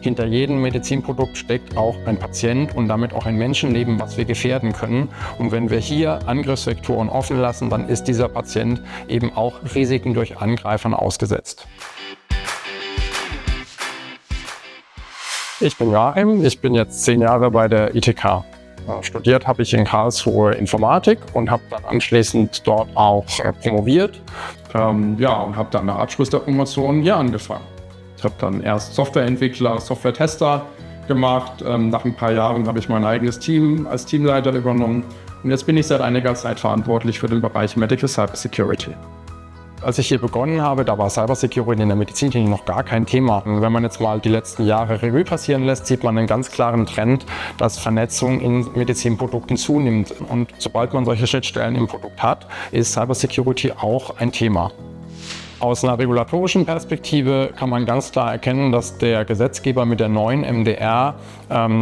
hinter jedem Medizinprodukt steckt auch ein Patient und damit auch ein Menschenleben, was wir gefährden können. Und wenn wir hier Angriffsvektoren offen lassen, dann ist dieser Patient eben auch Risiken durch Angreifern ausgesetzt. Ich bin Joachim, ich bin jetzt 10 Jahre bei der ITK. Studiert habe ich in Karlsruhe Informatik und habe dann anschließend dort auch promoviert und habe dann nach Abschluss der Promotion hier angefangen. Ich habe dann erst Softwareentwickler, Software-Tester gemacht. Nach ein paar Jahren habe ich mein eigenes Team als Teamleiter übernommen und jetzt bin ich seit einiger Zeit verantwortlich für den Bereich Medical Cybersecurity. Als ich hier begonnen habe, da war Cybersecurity in der Medizintechnik noch gar kein Thema. Wenn man jetzt mal die letzten Jahre Revue passieren lässt, sieht man einen ganz klaren Trend, dass Vernetzung in Medizinprodukten zunimmt. Und sobald man solche Schnittstellen im Produkt hat, ist Cybersecurity auch ein Thema. Aus einer regulatorischen Perspektive kann man ganz klar erkennen, dass der Gesetzgeber mit der neuen MDR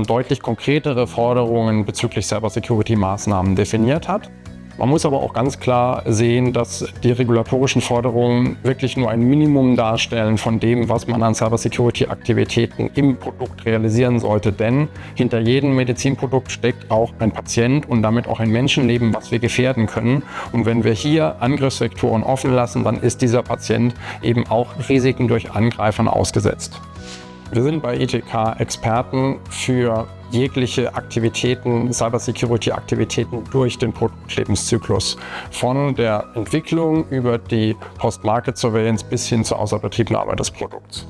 deutlich konkretere Forderungen bezüglich Cybersecurity-Maßnahmen definiert hat. Man muss aber auch ganz klar sehen, dass die regulatorischen Forderungen wirklich nur ein Minimum darstellen von dem, was man an Cybersecurity-Aktivitäten im Produkt realisieren sollte. Denn hinter jedem Medizinprodukt steckt auch ein Patient und damit auch ein Menschenleben, was wir gefährden können. Und wenn wir hier Angriffsvektoren offen lassen, dann ist dieser Patient eben auch Risiken durch Angreifern ausgesetzt. Wir sind bei ITK Experten für jegliche Aktivitäten, Cybersecurity-Aktivitäten durch den Produktlebenszyklus. Von der Entwicklung über die Post-Market-Surveillance bis hin zur Außerbetriebnahme des Produkts.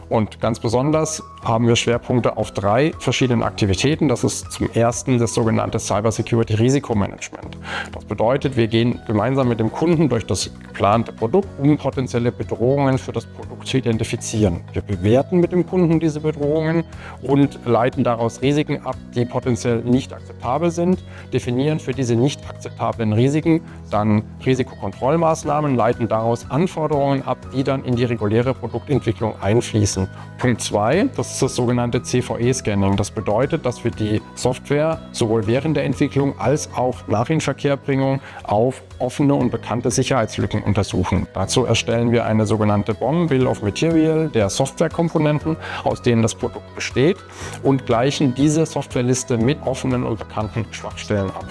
Und ganz besonders haben wir Schwerpunkte auf 3 verschiedenen Aktivitäten. Das ist zum ersten das sogenannte Cybersecurity-Risikomanagement. Das bedeutet, wir gehen gemeinsam mit dem Kunden durch das geplante Produkt, um potenzielle Bedrohungen für das Produkt zu identifizieren. Wir bewerten mit dem Kunden diese Bedrohungen und leiten daraus Risiken ab, die potenziell nicht akzeptabel sind, definieren für diese nicht akzeptablen Risiken dann Risikokontrollmaßnahmen, leiten daraus Anforderungen ab, die dann in die reguläre Produktentwicklung einfließen. Punkt 2, das ist das sogenannte CVE-Scanning. Das bedeutet, dass wir die Software sowohl während der Entwicklung als auch nach Inverkehrbringung auf offene und bekannte Sicherheitslücken untersuchen. Dazu erstellen wir eine sogenannte BOM, Bill of Material, der Softwarekomponenten, aus denen das Produkt besteht, und gleichen diese Softwareliste mit offenen und bekannten Schwachstellen ab.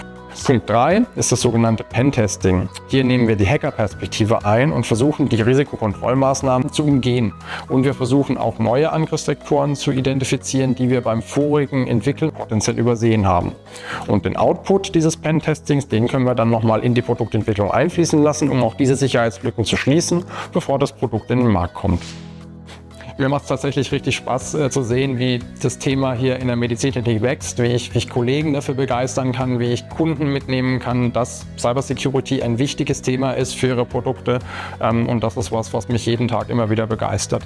Punkt 3 ist das sogenannte Pentesting. Hier nehmen wir die Hackerperspektive ein und versuchen, die Risikokontrollmaßnahmen zu umgehen. Und wir versuchen auch neue Angriffsvektoren zu identifizieren, die wir beim vorigen Entwickeln potenziell übersehen haben. Und den Output dieses Pentestings, den können wir dann nochmal in die Produktentwicklung einfließen lassen, um auch diese Sicherheitslücken zu schließen, bevor das Produkt in den Markt kommt. Mir macht es tatsächlich richtig Spaß zu sehen, wie das Thema hier in der Medizintechnik wächst, wie ich Kollegen dafür begeistern kann, wie ich Kunden mitnehmen kann, dass Cybersecurity ein wichtiges Thema ist für ihre Produkte. Und das ist was mich jeden Tag immer wieder begeistert.